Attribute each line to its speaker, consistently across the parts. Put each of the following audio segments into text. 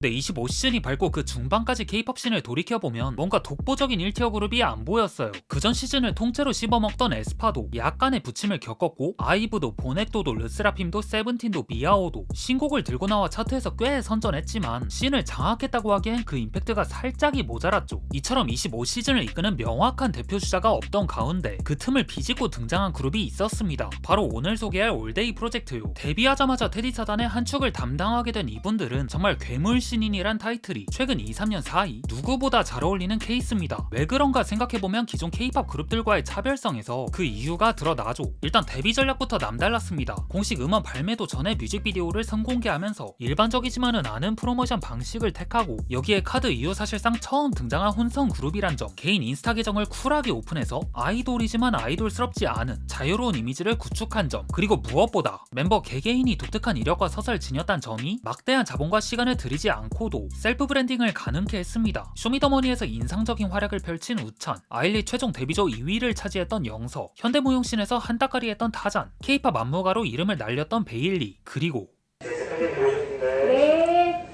Speaker 1: 네, 25시즌이 밝고 그 중반까지 K-팝 씬을 돌이켜보면 뭔가 독보적인 1티어 그룹이 안 보였어요. 그전 시즌을 통째로 씹어먹던 에스파도 약간의 부침을 겪었고, 아이브도 보넥도도 르세라핌도 세븐틴도 미아오도 신곡을 들고 나와 차트에서 꽤 선전했지만 씬을 장악했다고 하기엔 그 임팩트가 살짝이 모자랐죠. 이처럼 25시즌을 이끄는 명확한 대표 주자가 없던 가운데 그 틈을 비집고 등장한 그룹이 있었습니다. 바로 오늘 소개할 올데이 프로젝트요. 데뷔하자마자 테디 사단의 한 축을 담당하게 된 이분들은 정말 괴물 신인이란 타이틀이 최근 2-3년 사이 누구보다 잘 어울리는 케이스입니다. 왜 그런가 생각해보면 기존 K-팝 그룹들과의 차별성에서 그 이유가 드러나죠. 일단 데뷔 전략부터 남달랐습니다. 공식 음원 발매도 전에 뮤직비디오를 선공개하면서 일반적이지만은 않은 프로모션 방식을 택하고, 여기에 카드 이후 사실상 처음 등장한 혼성 그룹이란 점, 개인 인스타 계정을 쿨하게 오픈해서 아이돌이지만 아이돌스럽지 않은 자유로운 이미지를 구축한 점, 그리고 무엇보다 멤버 개개인이 독특한 이력과 서사를 지녔다는 점이 막대한 자본과 시간을 들이지 않고도 셀프 브랜딩을 가능케 했습니다. 쇼미더머니에서 인상적인 활약을 펼친 우찬, 아일리 최종 데뷔조 2위를 차지했던 영서, 현대무용신에서 한따까리 했던 타잔, K-팝 안무가로 이름을 날렸던 베일리, 그리고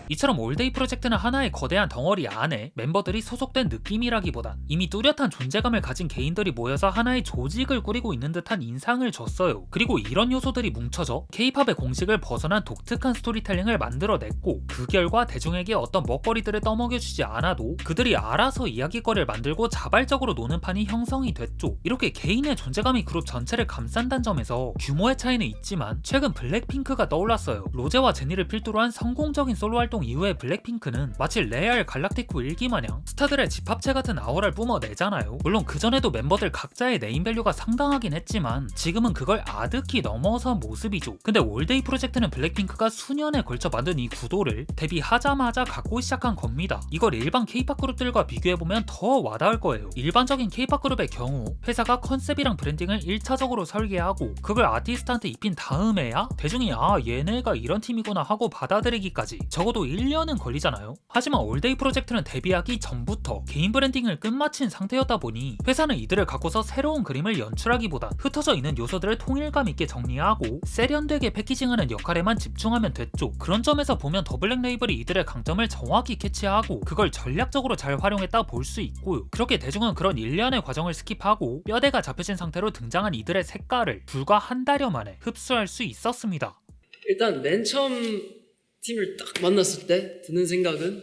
Speaker 1: 이처럼 올데이 프로젝트는 하나의 거대한 덩어리 안에 멤버들이 소속된 느낌이라기보단 이미 뚜렷한 존재감을 가진 개인들이 모여서 하나의 조직을 꾸리고 있는 듯한 인상을 줬어요. 그리고 이런 요소들이 뭉쳐져 K-팝의 공식을 벗어난 독특한 스토리텔링을 만들어냈고, 그 결과 대중에게 어떤 먹거리들을 떠먹여주지 않아도 그들이 알아서 이야기거리를 만들고 자발적으로 노는 판이 형성이 됐죠. 이렇게 개인의 존재감이 그룹 전체를 감싼다는 점에서 규모의 차이는 있지만 최근 블랙핑크가 떠올랐어요. 로제와 제니를 필두로 한 성공적인 솔로 활동 이후에 블랙핑크는 마치 레알 갈락티코 1기 마냥 스타들의 집합체 같은 아우라를 뿜어내잖아요. 물론 그전에도 멤버들 각자의 네임밸류가 상당하긴 했지만 지금은 그걸 아득히 넘어선 모습이죠. 근데 올데이 프로젝트는 블랙핑크가 수년에 걸쳐 만든 이 구도를 데뷔하자마자 갖고 시작한 겁니다. 이걸 일반 K-팝 그룹들과 비교해보면 더 와닿을 거예요. 일반적인 K-팝 그룹의 경우 회사가 컨셉이랑 브랜딩을 1차적으로 설계하고 그걸 아티스트한테 입힌 다음에야 대중이 얘네가 이런 팀이구나 하고 받아들이기까지 적어도 1년은 걸리잖아요. 하지만 올데이 프로젝트는 데뷔하기 전부터 개인 브랜딩을 끝마친 상태였다 보니 회사는 이들을 갖고서 새로운 그림을 연출하기보단 흩어져 있는 요소들을 통일감 있게 정리하고 세련되게 패키징하는 역할에만 집중하면 됐죠. 그런 점에서 보면 더 블랙 레이블이 이들의 강점을 정확히 캐치하고 그걸 전략적으로 잘 활용했다 볼 수 있고요. 그렇게 대중은 그런 일련의 과정을 스킵하고 뼈대가 잡혀진 상태로 등장한 이들의 색깔을 불과 한 달여 만에 흡수할 수 있었습니다.
Speaker 2: 일단 맨 처음 팀을 딱 만났을 때 드는 생각은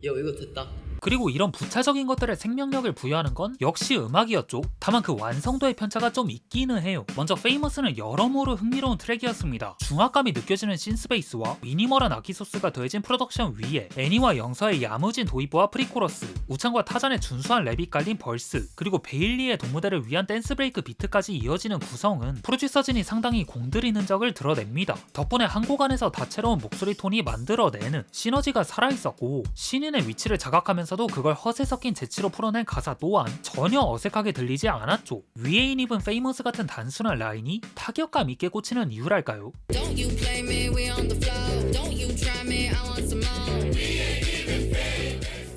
Speaker 2: 이거 됐다.
Speaker 1: 그리고 이런 부차적인 것들에 생명력을 부여하는 건 역시 음악이었죠. 다만 그 완성도의 편차가 좀 있기는 해요. 먼저 페이머스는 여러모로 흥미로운 트랙이었습니다. 중압감이 느껴지는 신스베이스와 미니멀한 악기 소스가 더해진 프로덕션 위에 애니와 영서의 야무진 도입부와 프리코러스, 우창과 타잔의 준수한 랩이 깔린 벌스, 그리고 베일리의 동무대를 위한 댄스 브레이크 비트까지 이어지는 구성은 프로듀서진이 상당히 공들인 흔적을 드러냅니다. 덕분에 한 곡 안에서 다채로운 목소리 톤이 만들어내는 시너지가 살아있었고, 신인의 위치를 자각하면서 그걸 허세 섞인 재치로 풀어낸 가사 또한 전혀 어색하게 들리지 않았죠. 위에 입은 페이머스 같은 단순한 라인이 타격감 있게 꽂히는 이유랄까요?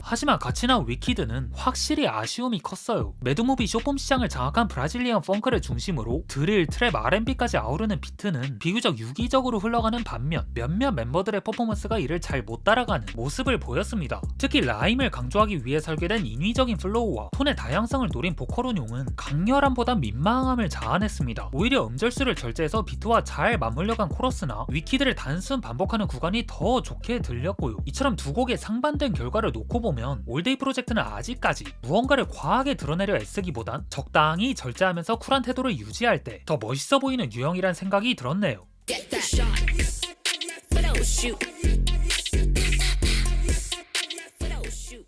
Speaker 1: 하지만 같이 나온 위키드는 확실히 아쉬움이 컸어요. 매드무비 쇼폼 시장을 장악한 브라질리언 펑크를 중심으로 드릴, 트랩, R&B까지 아우르는 비트는 비교적 유기적으로 흘러가는 반면 몇몇 멤버들의 퍼포먼스가 이를 잘 못 따라가는 모습을 보였습니다. 특히 라임을 강조하기 위해 설계된 인위적인 플로우와 톤의 다양성을 노린 보컬 운용은 강렬함보다 민망함을 자아냈습니다. 오히려 음절수를 절제해서 비트와 잘 맞물려간 코러스나 위키드를 단순 반복하는 구간이 더 좋게 들렸고요. 이처럼 두 곡의 상반된 결과를 놓고 보면 올데이 프로젝트는 아직까지 무언가를 과하게 드러내려 애쓰기보단 적당히 절제하면서 쿨한 태도를 유지할 때 더 멋있어 보이는 유형이란 생각이 들었네요.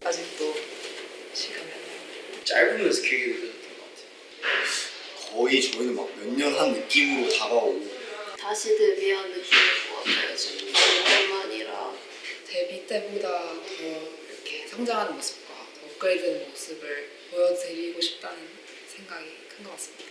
Speaker 2: 아직도 시간이 짧으면서 길게 느껴졌던 것 같아요.
Speaker 3: 거의 저희는 막 몇 년 한 느낌으로 다가오고
Speaker 4: 다시 데뷔한 느낌일 것 같아요. 지금 2년 만이라
Speaker 5: 데뷔 때보다 더 이렇게 성장하는 모습과 더 업그레이드되는 모습을 보여드리고 싶다는 생각이 큰 것 같습니다.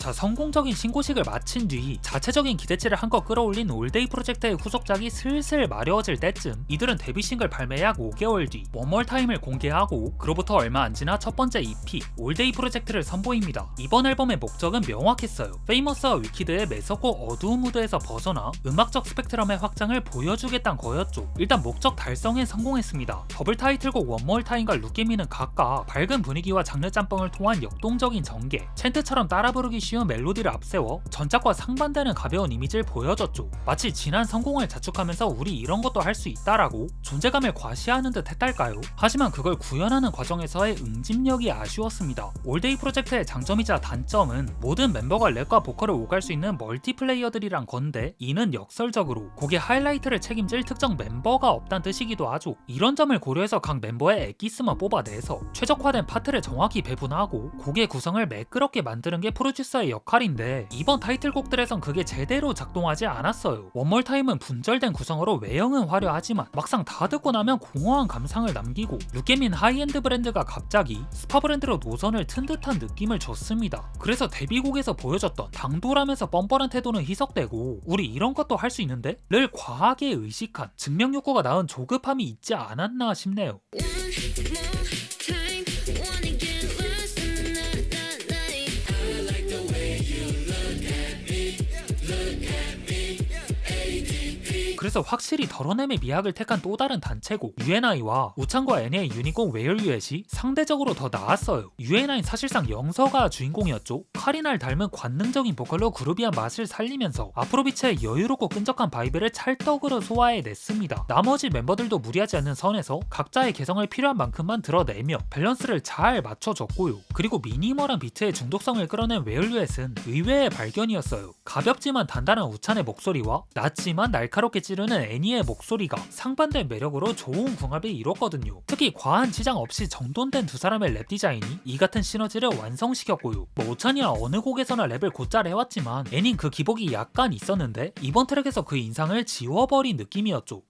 Speaker 1: 자, 성공적인 신고식을 마친 뒤 자체적인 기대치를 한껏 끌어올린 올데이 프로젝트의 후속작이 슬슬 마려워질 때쯤 이들은 데뷔 싱글 발매 약 5개월 뒤 원몰 타임을 공개하고 그로부터 얼마 안 지나 첫 번째 EP 올데이 프로젝트를 선보입니다. 이번 앨범의 목적은 명확했어요. 페이머스와 위키드의 매섭고 어두운 무드에서 벗어나 음악적 스펙트럼의 확장을 보여주겠다는 거였죠. 일단 목적 달성에 성공했습니다. 더블 타이틀곡 원몰 타임과 룩게미는 각각 밝은 분위기와 장르 짬뽕을 통한 역동적인 전개, 챈트처럼 따라 부르기 쉬운 멜로디를 앞세워 전작과 상반되는 가벼운 이미지를 보여줬죠. 마치 지난 성공을 자축하면서 우리 이런 것도 할 수 있다라고 존재감을 과시하는 듯 했달까요? 하지만 그걸 구현하는 과정에서의 응집력이 아쉬웠습니다. 올데이 프로젝트의 장점이자 단점은 모든 멤버가 랩과 보컬을 오갈 수 있는 멀티플레이어들이란 건데 이는 역설적으로 곡의 하이라이트를 책임질 특정 멤버가 없다는 뜻이기도 하죠. 이런 점을 고려해서 각 멤버의 엑기스만 뽑아내서 최적화된 파트를 정확히 배분하고 곡의 구성을 매끄럽게 만드는 게 프로듀서의 역할인데 이번 타이틀곡들에선 그게 제대로 작동하지 않았어요. 원몰 타임은 분절된 구성으로 외형은 화려하지만 막상 다 듣고 나면 공허한 감상을 남기고 룩게민 하이엔드 브랜드가 갑자기 스파 브랜드로 노선을 튼 듯한 느낌을 줬습니다. 그래서 데뷔곡에서 보여줬던 당돌하면서 뻔뻔한 태도는 희석되고 우리 이런 것도 할 수 있는데? 를 과하게 의식한 증명 욕구가 낳은 조급함이 있지 않았나 싶네요. 그래서 확실히 덜어냄의 미학을 택한 또 다른 단체곡 UNI와 우창과 애니의 유닛곡 Where You At이 상대적으로 더 나았어요. UNI는 사실상 영서가 주인공이었죠. 카리나를 닮은 관능적인 보컬로 그루비한 맛을 살리면서 아프로비츠의 여유롭고 끈적한 바이브를 찰떡으로 소화해냈습니다. 나머지 멤버들도 무리하지 않는 선에서 각자의 개성을 필요한 만큼만 드러내며 밸런스를 잘 맞춰줬고요. 그리고 미니멀한 비트의 중독성을 끌어낸 Where You At은 의외의 발견이었어요. 가볍지만 단단한 우찬의 목소리와 낮지만 날카롭게 찌르는 애니의 목소리가 상반된 매력으로 좋은 궁합을 이뤘거든요. 특히 과한 지장 없이 정돈된 두 사람의 랩 디자인이 이 같은 시너지를 완성시켰고요. 우찬이야 어느 곡에서나 랩을 곧잘 해왔지만 애닌 그 기복이 약간 있었는데 이번 트랙에서 그 인상을 지워버린 느낌이었죠.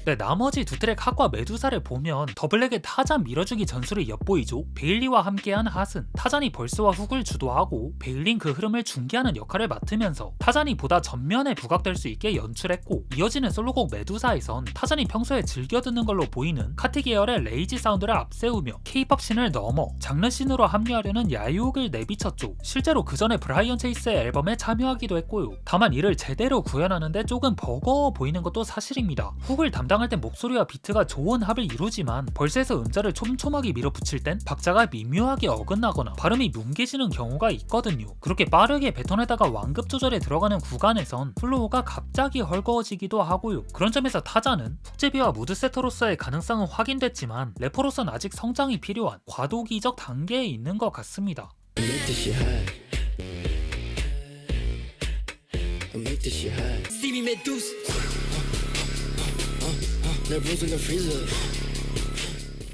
Speaker 1: 네, 나머지 두 트랙 핫과 메두사를 보면 더블랙의 타잔 밀어주기 전술이 엿보이죠. 베일리와 함께한 핫은 타잔이 벌스와 훅을 주도하고 베일린 그 흐름을 중개하는 역할을 맡으면서 타잔이 보다 전면에 부각될 수 있게 연출했고 이어지는 솔로곡 메두사에선 타잔이 평소에 즐겨 듣는 걸로 보이는 카티 계열의 레이지 사운드를 앞세우며 K-POP 씬을 넘어 장르 씬으로 합류하려는 야욕을 내비쳤죠. 실제로 그 전에 브라이언 체이스의 앨범에 참여하기도 했고요. 다만 이를 제대로 구현하는데 조금 버거워 보이는 것도 사실입니다. 훅을 담당할 땐 목소리와 비트가 좋은 합을 이루지만 벌스에서 음자를 촘촘하게 밀어붙일 땐 박자가 미묘하게 어긋나거나 발음이 뭉개지는 경우가 있거든요. 그렇게 빠르게 뱉어내다가 완급 조절에 들어가는 구간에선 플로우가 갑자기 헐거워지기도 하고요. 그런 점에서 타잔은 훅제비와 무드세터로서의 가능성은 확인됐지만 래퍼로서는 아직 성장이 필요한 과도기적 단계에 있는 것 같습니다.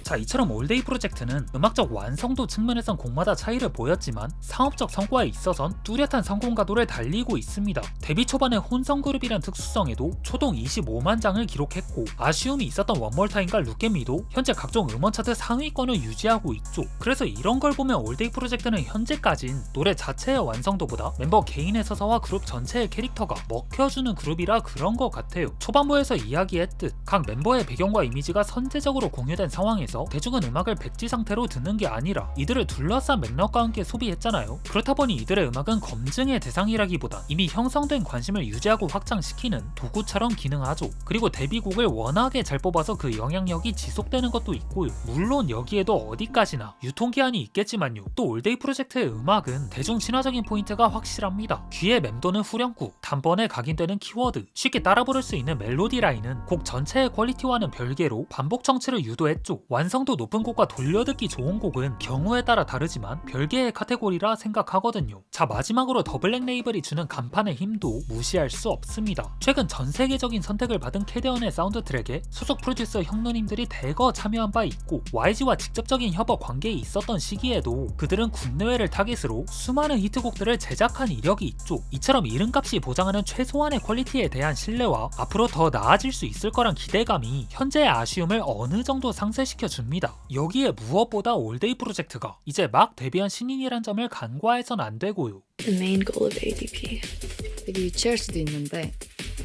Speaker 1: 자, 이처럼 올데이 프로젝트는 음악적 완성도 측면에선 곡마다 차이를 보였지만 상업적 성과에 있어선 뚜렷한 성공가도를 달리고 있습니다. 데뷔 초반의 혼성그룹이란 특수성에도 초동 25만 장을 기록했고 아쉬움이 있었던 원몰타임과 룩앤미도 현재 각종 음원 차트 상위권을 유지하고 있죠. 그래서 이런 걸 보면 올데이 프로젝트는 현재까진 노래 자체의 완성도보다 멤버 개인의 서사와 그룹 전체의 캐릭터가 먹혀주는 그룹이라 그런 것 같아요. 초반부에서 이야기했듯 각 멤버의 배경과 이미지가 선제적으로 공유된 상황에서 대중은 음악을 백지 상태로 듣는 게 아니라 이들을 둘러싼 맥락과 함께 소비했잖아요. 그렇다 보니 이들의 음악은 검증의 대상이라기보다 이미 형성된 관심을 유지하고 확장시키는 도구처럼 기능하죠. 그리고 데뷔곡을 워낙에 잘 뽑아서 그 영향력이 지속되는 것도 있고요. 물론 여기에도 어디까지나 유통기한이 있겠지만요. 또 올데이 프로젝트의 음악은 대중 친화적인 포인트가 확실합니다. 귀에 맴도는 후렴구, 단번에 각인되는 키워드, 쉽게 따라 부를 수 있는 멜로디 라인은 곡 전체의 퀄리티와는 별개로 반복 청취를 유도했죠. 완성도 높은 곡과 돌려듣기 좋은 곡은 경우에 따라 다르지만 별개의 카테고리라 생각하거든요. 자, 마지막으로 더 블랙 레이블이 주는 간판의 힘도 무시할 수 없습니다. 최근 전 세계적인 선택을 받은 캐리언의 사운드 트랙에 소속 프로듀서 형누님들이 대거 참여한 바 있고 YG와 직접적인 협업 관계에 있었던 시기에도 그들은 국내외를 타깃으로 수많은 히트곡들을 제작한 이력이 있죠. 이처럼 이름값이 보장하는 최소한의 퀄리티에 대한 신뢰와 앞으로 더 나아질 수 있을 거란 기대감이 현재의 아쉬움을 어느 정도 상쇄시켜 줍니다. 여기에 무엇보다 올데이 프로젝트가 이제 막 데뷔한 신인이란 점을 간과해선 안 되고요.
Speaker 6: The main goal of ADP.
Speaker 5: 되게 유치할 수도 있는데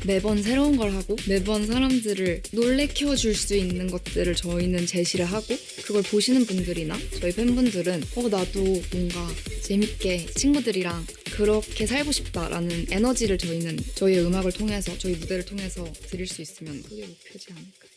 Speaker 5: 매번 새로운 걸 하고 매번 사람들을 놀래켜 줄 수 있는 것들을 저희는 제시를 하고 그걸 보시는 분들이나 저희 팬분들은 나도 뭔가 재밌게 친구들이랑 그렇게 살고 싶다라는 에너지를 저희는 저희의 음악을 통해서 저희 무대를 통해서 드릴 수 있으면 그게 목표지 않을까.